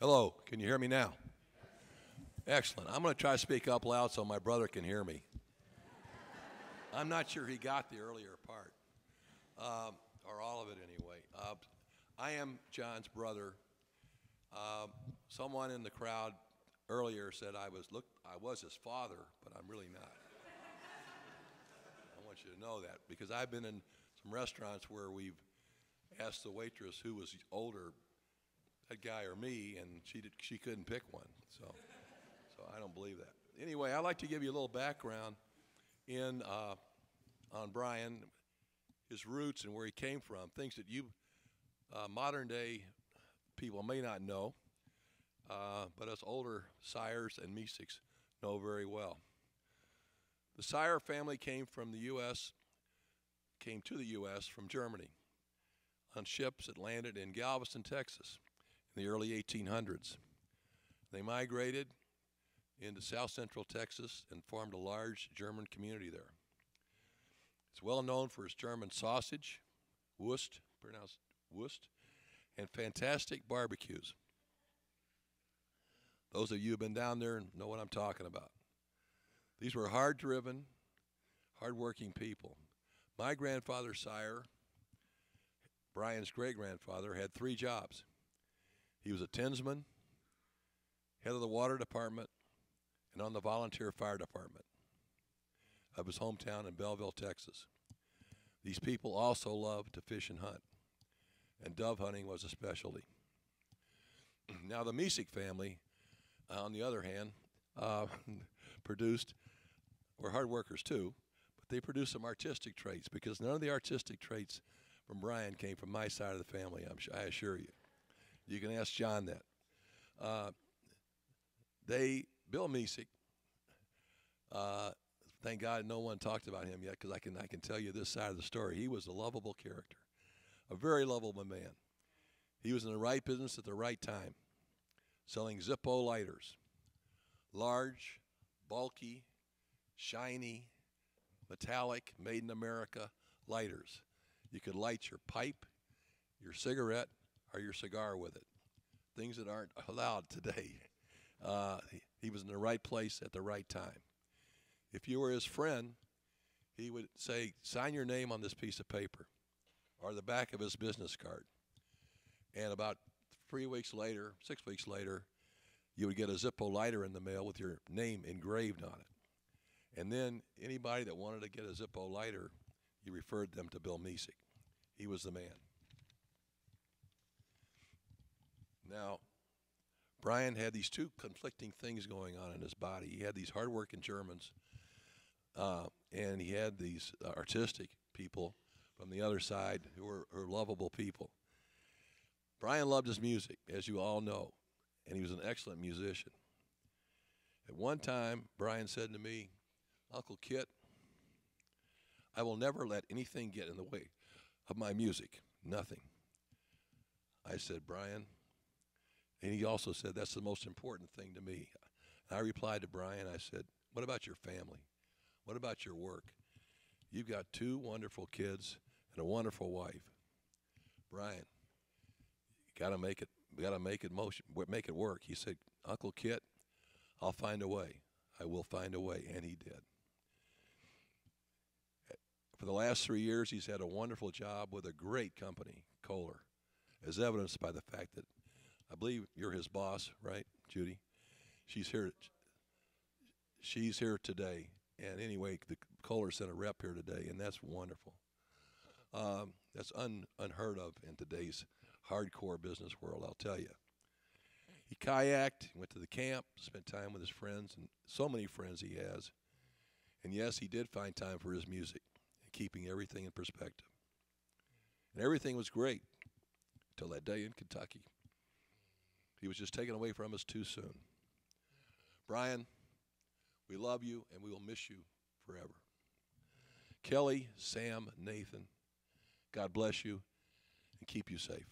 Hello, can you hear me now? Excellent. I'm going to try to speak up loud so my brother can hear me. I'm not sure he got the earlier part, or all of it anyway. I am John's brother. Someone in the crowd earlier said I was his father, but I'm really not. I want you to know that because I've been in some restaurants where we've asked the waitress who was older, that guy or me, and she couldn't pick one. So I don't believe that. Anyway, I'd like to give you a little background on Brian, his roots and where he came from, things that you modern day people may not know, but us older Seyers and Mesiks know very well. The Seyer family came to the U.S. from Germany on ships that landed in Galveston, Texas in the early 1800s. They migrated into south central Texas and formed a large German community there. It's well known for its German sausage, Wurst, pronounced Wurst, and fantastic barbecues. Those of you who have been down there know what I'm talking about. These were hard-driven, hard-working people. My grandfather, Seyer, Brian's great-grandfather, had 3 jobs. He was a tinsman, head of the water department, and on the volunteer fire department of his hometown in Belleville, Texas. These people also loved to fish and hunt, and dove hunting was a specialty. Now the Mesik family, on the other hand, were hard workers too, but they produced some artistic traits because none of the artistic traits from Brian came from my side of the family, I assure you. You can ask John that. Bill Mesik, thank God no one talked about him yet because I can tell you this side of the story. He was a lovable character, a very lovable man. He was in the right business at the right time, selling Zippo lighters, large, bulky, shiny, metallic, made in America lighters. You could light your pipe, your cigarette, or your cigar with it, things that aren't allowed today. He was in the right place at the right time. If you were his friend, he would say, sign your name on this piece of paper or the back of his business card. And about 6 weeks later, you would get a Zippo lighter in the mail with your name engraved on it. And then anybody that wanted to get a Zippo lighter, you referred them to Bill Mesik. He was the man. Now, Brian had these 2 conflicting things going on in his body. He had these hard-working Germans, and he had these artistic people from the other side who were lovable people. Brian loved his music, as you all know, and he was an excellent musician. At one time, Brian said to me, Uncle Kit, I will never let anything get in the way of my music, nothing. I said, Brian, and he also said, that's the most important thing to me. And I replied to Brian, I said, what about your family? What about your work? You've got 2 wonderful kids and a wonderful wife. Brian, you gotta make it work. He said, Uncle Kit, I'll find a way. I will find a way, and he did. For the last 3 years, he's had a wonderful job with a great company, Kohler, as evidenced by the fact that I believe you're his boss, right, Judy? She's here today. And anyway, the Kohler sent a rep here today, and that's wonderful. That's unheard of in today's hardcore business world, I'll tell you. He kayaked, went to the camp, spent time with his friends, and so many friends he has. And yes, he did find time for his music and keeping everything in perspective. And everything was great until that day in Kentucky. He was just taken away from us too soon. Brian, we love you and we will miss you forever. Kelly, Sam, Nathan, God bless you and keep you safe.